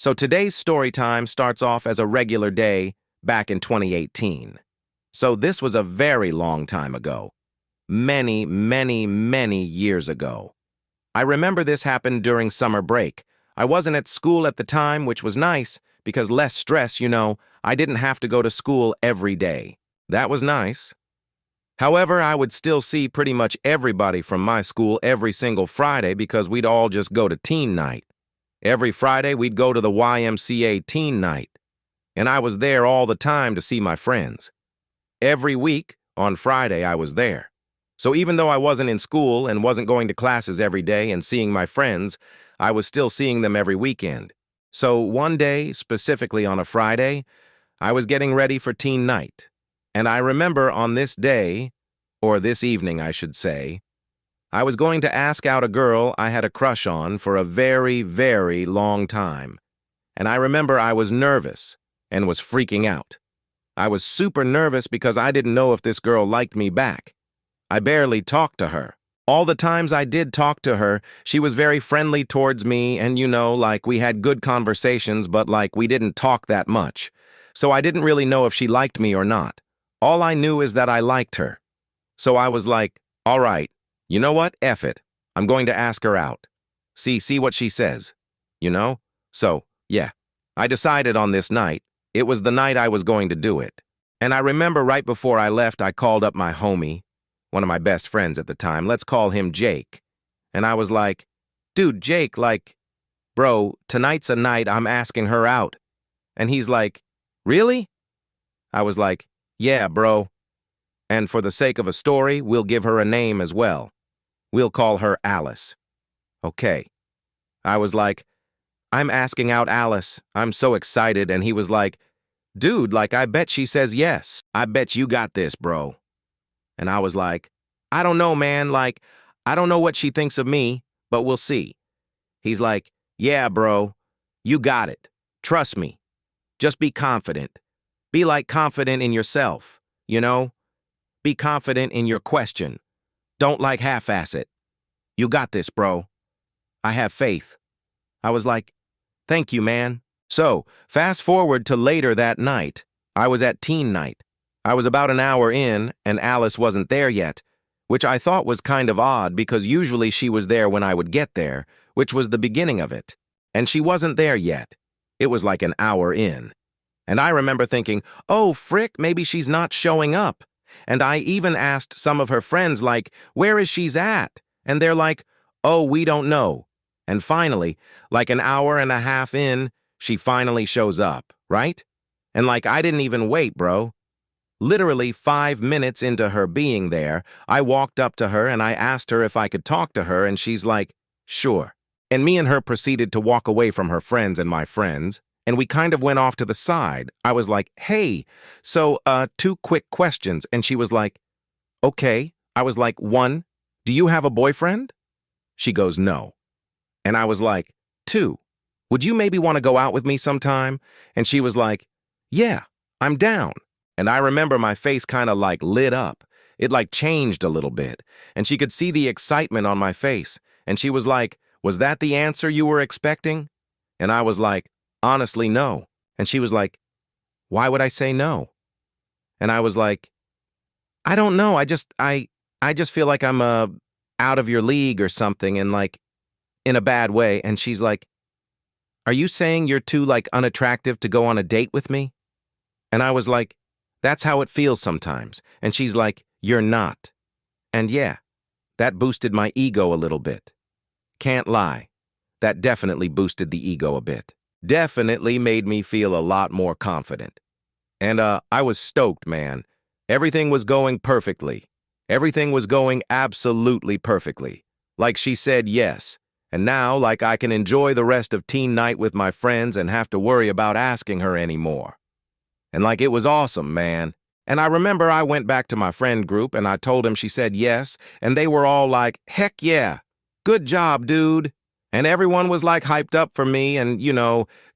So today's story time starts off as a regular day back in 2018. So this was a very long time ago. Many, many, many years ago. I remember this happened during summer break. I wasn't at school at the time, which was nice, because less stress, I didn't have to go to school every day. That was nice. However, I would still see pretty much everybody from my school every single Friday because we'd all just go to teen night. Every Friday, we'd go to the YMCA teen night. And I was there all the time to see my friends. Every week, on Friday, I was there. So even though I wasn't in school and wasn't going to classes every day and seeing my friends, I was still seeing them every weekend. So one day, specifically on a Friday, I was getting ready for teen night. And I remember on this day, or this evening I should say, I was going to ask out a girl I had a crush on for a very, very long time. And I remember I was nervous and was freaking out. I was super nervous because I didn't know if this girl liked me back. I barely talked to her. All the times I did talk to her, she was very friendly towards me and, we had good conversations, but we didn't talk that much. So I didn't really know if she liked me or not. All I knew is that I liked her. So I was like, all right, you know what? F it. I'm going to ask her out. See what she says. So, yeah. I decided on this night. It was the night I was going to do it. And I remember right before I left, I called up my homie, one of my best friends at the time. Let's call him Jake. And I was like, dude, Jake, bro, tonight's a night I'm asking her out. And he's like, really? I was like, yeah, bro. And for the sake of a story, we'll give her a name as well. We'll call her Alice. Okay. I was like, I'm asking out Alice. I'm so excited. And he was like, dude, I bet she says yes. I bet you got this, bro. And I was like, I don't know, man. I don't know what she thinks of me, but we'll see. He's like, yeah, bro, you got it. Trust me. Just be confident. Be confident in yourself, Be confident in your question. Don't half-ass it. You got this, bro. I have faith. I was like, thank you, man. So, fast forward to later that night. I was at teen night. I was about an hour in, and Alice wasn't there yet, which I thought was kind of odd because usually she was there when I would get there, which was the beginning of it. And she wasn't there yet. It was an hour in. And I remember thinking, oh, frick, maybe she's not showing up. And I even asked some of her friends, where is she's at? And they're like, oh, we don't know. And finally, an hour and a half in, she finally shows up, right? And I didn't even wait, bro. Literally 5 minutes into her being there, I walked up to her and I asked her if I could talk to her, and she's like, sure. And me and her proceeded to walk away from her friends and my friends, and we kind of went off to the side. I was like, hey, so, 2 quick questions. And she was like, okay. I was like, 1, do you have a boyfriend? She goes, no. And I was like, 2, would you maybe want to go out with me sometime? And she was like, yeah, I'm down. And I remember my face kind of lit up. It changed a little bit. And she could see the excitement on my face. And she was like, was that the answer you were expecting? And I was like, honestly, no. And she was like, why would I say no? And I was like, I don't know. I just feel like I'm out of your league or something, and in a bad way. And she's like, are you saying you're too unattractive to go on a date with me? And I was like, that's how it feels sometimes. And she's like, you're not. And yeah, that boosted my ego a little bit. Can't lie. That definitely boosted the ego a bit. Definitely made me feel a lot more confident. And I was stoked, man. Everything was going perfectly. Everything was going absolutely perfectly. She said yes. And now, I can enjoy the rest of teen night with my friends and have to worry about asking her anymore. And it was awesome, man. And I remember I went back to my friend group and I told them she said yes, and they were all like, heck yeah, good job, dude. And everyone was hyped up for me and,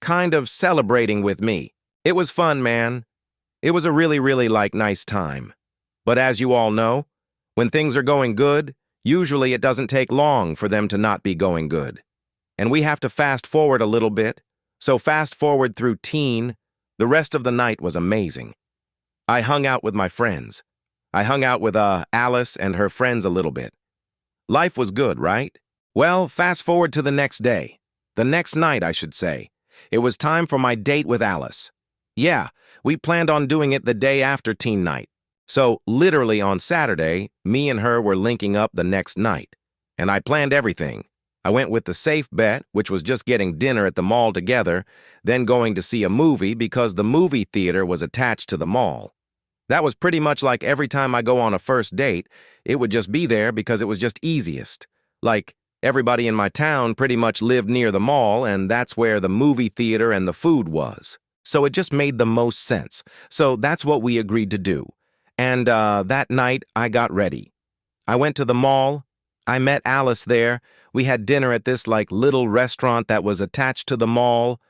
kind of celebrating with me. It was fun, man. It was a really, really nice time. But as you all know, when things are going good, usually it doesn't take long for them to not be going good. And we have to fast forward a little bit. So fast forward through teen, the rest of the night was amazing. I hung out with my friends. I hung out with Alice and her friends a little bit. Life was good, right? Well, fast forward to the next day. The next night, I should say. It was time for my date with Alice. Yeah, we planned on doing it the day after teen night. So, literally on Saturday, me and her were linking up the next night. And I planned everything. I went with the safe bet, which was just getting dinner at the mall together, then going to see a movie because the movie theater was attached to the mall. That was pretty much like every time I go on a first date, it would just be there because it was just easiest. Like, everybody in my town pretty much lived near the mall, and that's where the movie theater and the food was. So it just made the most sense. So that's what we agreed to do. And that night, I got ready. I went to the mall. I met Alice there. We had dinner at this little restaurant that was attached to the mall.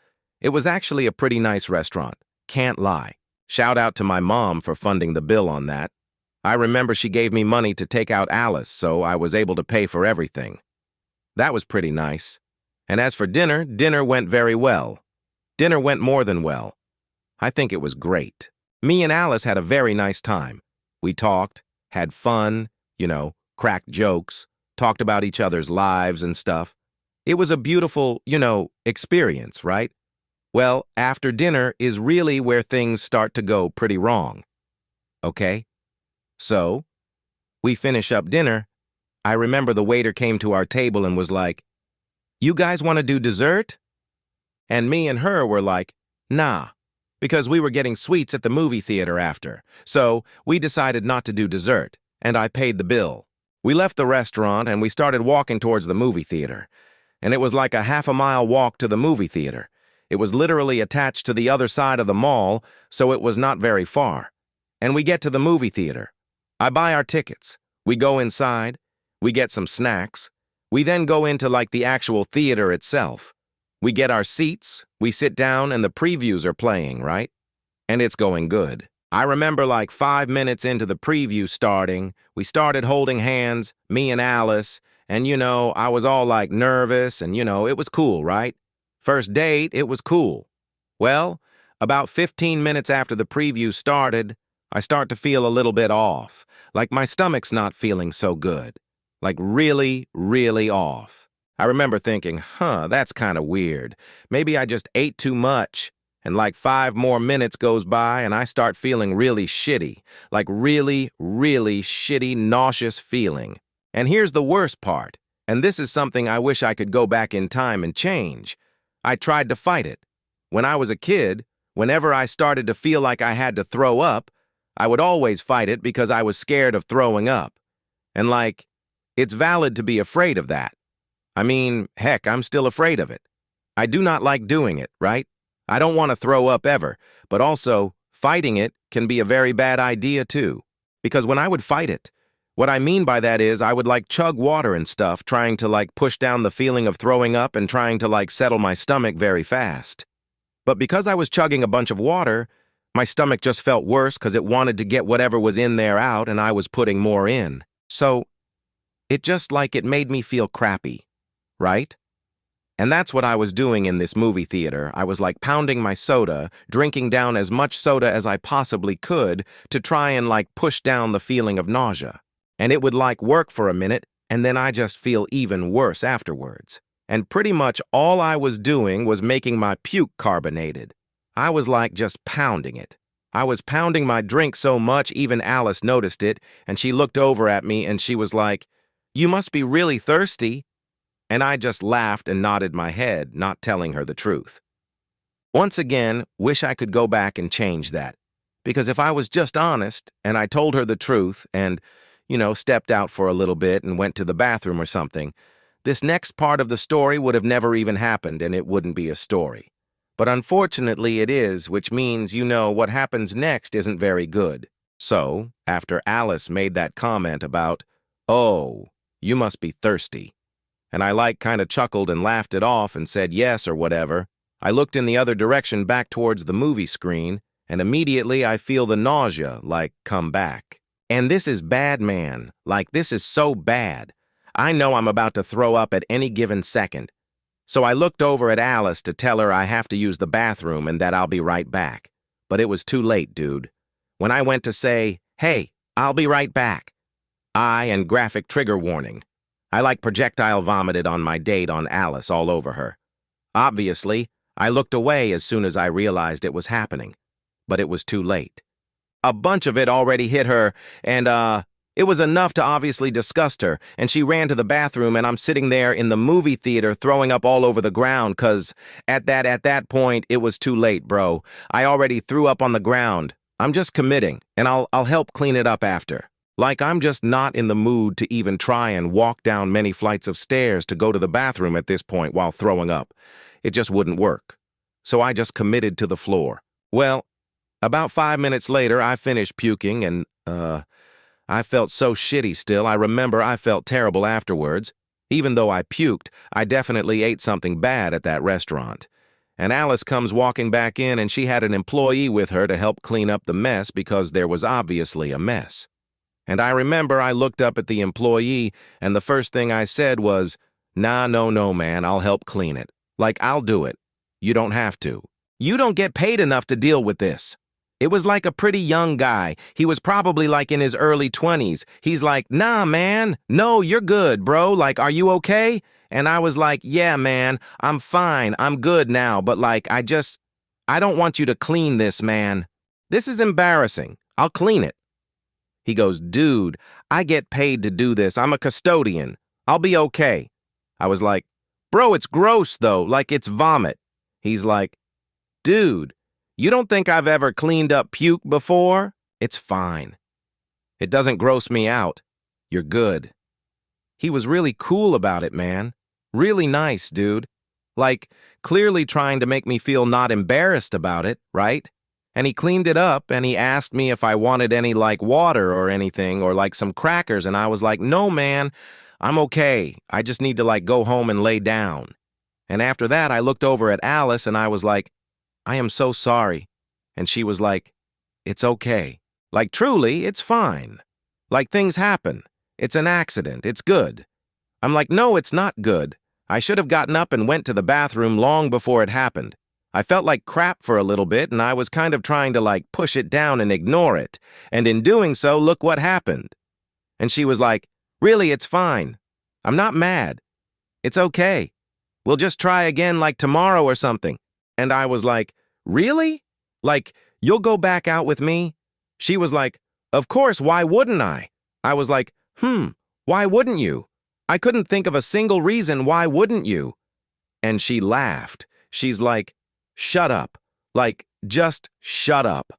It was actually a pretty nice restaurant. Can't lie. Shout out to my mom for funding the bill on that. I remember she gave me money to take out Alice, so I was able to pay for everything. That was pretty nice. And as for dinner, dinner went very well. Dinner went more than well. I think it was great. Me and Alice had a very nice time. We talked, had fun, cracked jokes, talked about each other's lives and stuff. It was a beautiful, experience, right? Well, after dinner is really where things start to go pretty wrong. Okay? So, we finish up dinner. I remember the waiter came to our table and was like, "You guys want to do dessert?" And me and her were like, "Nah," because we were getting sweets at the movie theater after. So, we decided not to do dessert, and I paid the bill. We left the restaurant and we started walking towards the movie theater. And it was like a half-a-mile walk to the movie theater. It was literally attached to the other side of the mall, so it was not very far. And we get to the movie theater. I buy our tickets. We go inside. We get some snacks. We then go into the actual theater itself. We get our seats. We sit down and the previews are playing, right? And it's going good. I remember 5 minutes into the preview starting, we started holding hands, me and Alice, and I was all nervous and it was cool, right? First date, it was cool. Well, about 15 minutes after the preview started, I start to feel a little bit off. My stomach's not feeling so good. Really, really off. I remember thinking, that's kind of weird. Maybe I just ate too much. And 5 more minutes goes by and I start feeling really shitty. Really, really shitty, nauseous feeling. And here's the worst part. And this is something I wish I could go back in time and change. I tried to fight it. When I was a kid, whenever I started to feel like I had to throw up, I would always fight it because I was scared of throwing up. And it's valid to be afraid of that. I mean, heck, I'm still afraid of it. I do not like doing it, right? I don't want to throw up ever, but also, fighting it can be a very bad idea too. Because when I would fight it, what I mean by that is I would chug water and stuff, trying to push down the feeling of throwing up and trying to settle my stomach very fast. But because I was chugging a bunch of water, my stomach just felt worse because it wanted to get whatever was in there out and I was putting more in. So, it just it made me feel crappy, right? And that's what I was doing in this movie theater. I was pounding my soda, drinking down as much soda as I possibly could to try and push down the feeling of nausea. And it would work for a minute, and then I just feel even worse afterwards. And pretty much all I was doing was making my puke carbonated. I was just pounding it. I was pounding my drink so much even Alice noticed it, and she looked over at me and she was like, "You must be really thirsty." And I just laughed and nodded my head, not telling her the truth. Once again, wish I could go back and change that. Because if I was just honest, and I told her the truth, and, stepped out for a little bit and went to the bathroom or something, this next part of the story would have never even happened and it wouldn't be a story. But unfortunately it is, which means what happens next isn't very good. So, after Alice made that comment about, "Oh, you must be thirsty," and I kind of chuckled and laughed it off and said yes or whatever, I looked in the other direction back towards the movie screen, and immediately I feel the nausea come back. And this is bad, man. This is so bad. I know I'm about to throw up at any given second. So I looked over at Alice to tell her I have to use the bathroom and that I'll be right back. But it was too late, dude. When I went to say, "Hey, I'll be right back," and graphic trigger warning. I like projectile vomited on my date on Alice all over her. Obviously, I looked away as soon as I realized it was happening. But it was too late. A bunch of it already hit her, and, it was enough to obviously disgust her, and she ran to the bathroom, and I'm sitting there in the movie theater throwing up all over the ground, 'cause at that point, it was too late, bro. I already threw up on the ground. I'm just committing, and I'll help clean it up after. Like, I'm just not in the mood to even try and walk down many flights of stairs to go to the bathroom at this point while throwing up. It just wouldn't work. So I just committed to the floor. Well, about 5 minutes later, I finished puking, and, I felt so shitty still. I remember I felt terrible afterwards. Even though I puked, I definitely ate something bad at that restaurant. And Alice comes walking back in, and she had an employee with her to help clean up the mess because there was obviously a mess. And I remember I looked up at the employee, and the first thing I said was, "Nah, no, man, I'll help clean it. Like, I'll do it. You don't have to. You don't get paid enough to deal with this." It was like a pretty young guy. He was probably like in his early 20s. He's like, "Nah, man. No, you're good, bro. Like, are you okay?" And I was like, "Yeah, man. I'm fine. I'm good now. But like, I don't want you to clean this, man. This is embarrassing. I'll clean it." He goes, "Dude, I get paid to do this. I'm a custodian. I'll be okay." I was like, "Bro, it's gross though. Like, it's vomit." He's like, "Dude, you don't think I've ever cleaned up puke before? It's fine. It doesn't gross me out. You're good." He was really cool about it, man. Really nice, dude. Like, clearly trying to make me feel not embarrassed about it, right? And he cleaned it up, and he asked me if I wanted any, like, water or anything, or, like, some crackers, and I was like, "No, man. I'm okay. I just need to, like, go home and lay down." And after that, I looked over at Alice, and I was like, "I am so sorry." And she was like, "It's okay. Like, truly, it's fine. Like, things happen. It's an accident. It's good." I'm like, "No, it's not good. I should have gotten up and went to the bathroom long before it happened. I felt like crap for a little bit, and I was kind of trying to, like, push it down and ignore it. And in doing so, look what happened." And she was like, "Really, it's fine. I'm not mad. It's okay. We'll just try again like tomorrow or something." And I was like, "Really? Like, you'll go back out with me?" She was like, "Of course, why wouldn't I?" I was like, "Why wouldn't you? I couldn't think of a single reason why wouldn't you?" And she laughed. She's like, "Shut up. Like, just shut up."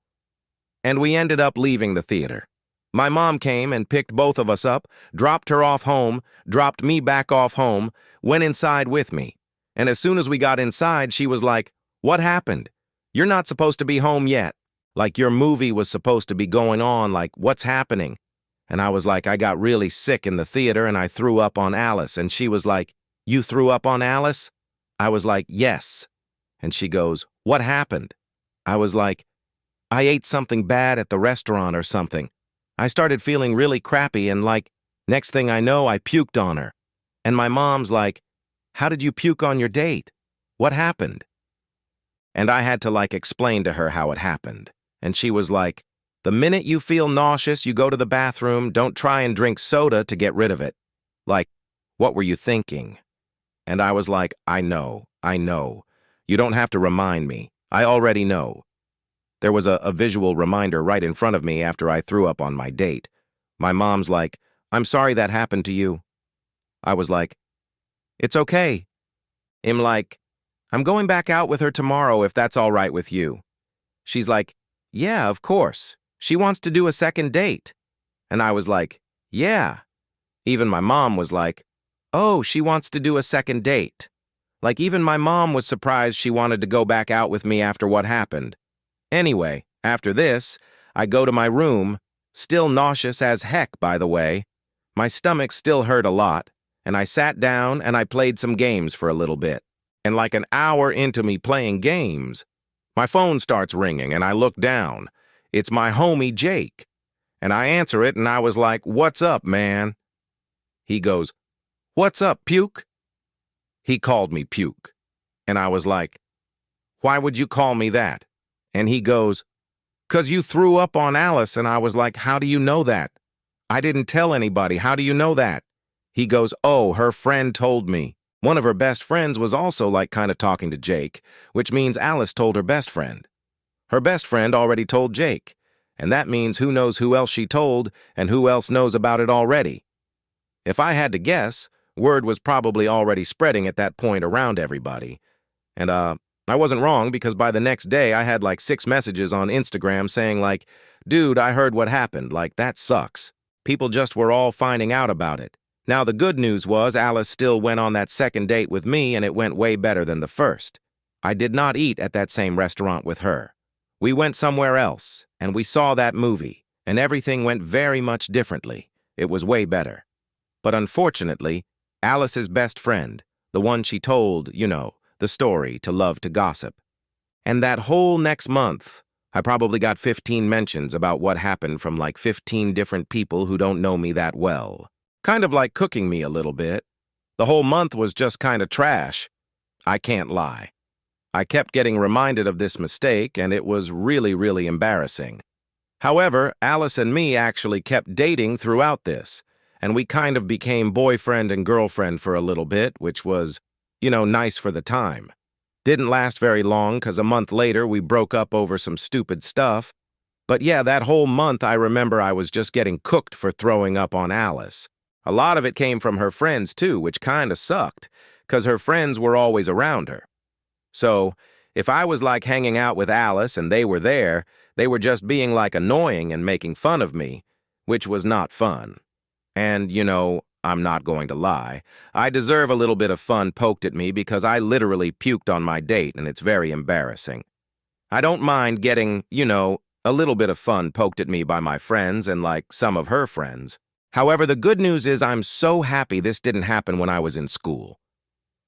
And we ended up leaving the theater. My mom came and picked both of us up, dropped her off home, dropped me back off home, went inside with me. And as soon as we got inside, she was like, "What happened? You're not supposed to be home yet. Like, your movie was supposed to be going on. Like, what's happening?" And I was like, "I got really sick in the theater and I threw up on Alice." And she was like, "You threw up on Alice?" I was like, "Yes." And she goes, "What happened?" I was like, "I ate something bad at the restaurant or something." I started feeling really crappy, and like, next thing I know, I puked on her. And my mom's like, "How did you puke on your date? What happened?" And I had to, like, explain to her how it happened. And she was like, "The minute you feel nauseous, you go to the bathroom. Don't try and drink soda to get rid of it." Like, what were you thinking? And I was like, I know. You don't have to remind me. I already know." There was a visual reminder right in front of me after I threw up on my date. My mom's like, "I'm sorry that happened to you." I was like, "It's okay." I'm like, "I'm going back out with her tomorrow if that's all right with you." She's like, "Yeah, of course. She wants to do a second date." And I was like, "Yeah." Even my mom was like, "Oh, she wants to do a second date." Like, even my mom was surprised she wanted to go back out with me after what happened. Anyway, after this, I go to my room, still nauseous as heck, by the way. My stomach still hurt a lot, and I sat down and I played some games for a little bit. And like an hour into me playing games, my phone starts ringing and I look down. It's my homie Jake. And I answer it and I was like, "What's up, man?" He goes, "What's up, puke?" He called me puke. And I was like, why would you call me that? And he goes, 'cause you threw up on Alice. And I was like, how do you know that? I didn't tell anybody. How do you know that? He goes, oh, her friend told me. One of her best friends was also like kind of talking to Jake, which means Alice told her best friend. Her best friend already told Jake, and that means who knows who else she told and who else knows about it already. If I had to guess, word was probably already spreading at that point around everybody. And, I wasn't wrong because by the next day I had like 6 messages on Instagram saying like, dude, I heard what happened, like that sucks. People just were all finding out about it. Now the good news was Alice still went on that second date with me and it went way better than the first. I did not eat at that same restaurant with her. We went somewhere else and we saw that movie and everything went very much differently. It was way better. But unfortunately, Alice's best friend, the one she told, you know, the story to love to gossip. And that whole next month, I probably got 15 mentions about what happened from like 15 different people who don't know me that well. Kind of like cooking me a little bit. The whole month was just kind of trash. I can't lie. I kept getting reminded of this mistake, and it was really, really embarrassing. However, Alice and me actually kept dating throughout this, and we kind of became boyfriend and girlfriend for a little bit, which was, you know, nice for the time. Didn't last very long because a month later we broke up over some stupid stuff. But yeah, that whole month I remember I was just getting cooked for throwing up on Alice. A lot of it came from her friends too, which kind of sucked, because her friends were always around her. So, if I was like hanging out with Alice and they were there, they were just being like annoying and making fun of me, which was not fun. And, you know, I'm not going to lie, I deserve a little bit of fun poked at me because I literally puked on my date and it's very embarrassing. I don't mind getting, you know, a little bit of fun poked at me by my friends and like some of her friends. However, the good news is I'm so happy this didn't happen when I was in school.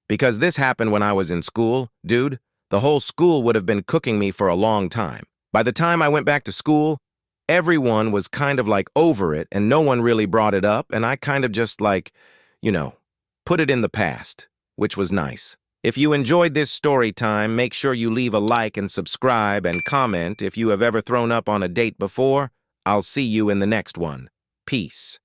Because this happened when I was in school, dude, the whole school would have been cooking me for a long time. By the time I went back to school, everyone was kind of like over it and no one really brought it up and I kind of just like, you know, put it in the past, which was nice. If you enjoyed this story time, make sure you leave a like and subscribe and comment if you have ever thrown up on a date before. I'll see you in the next one. Peace.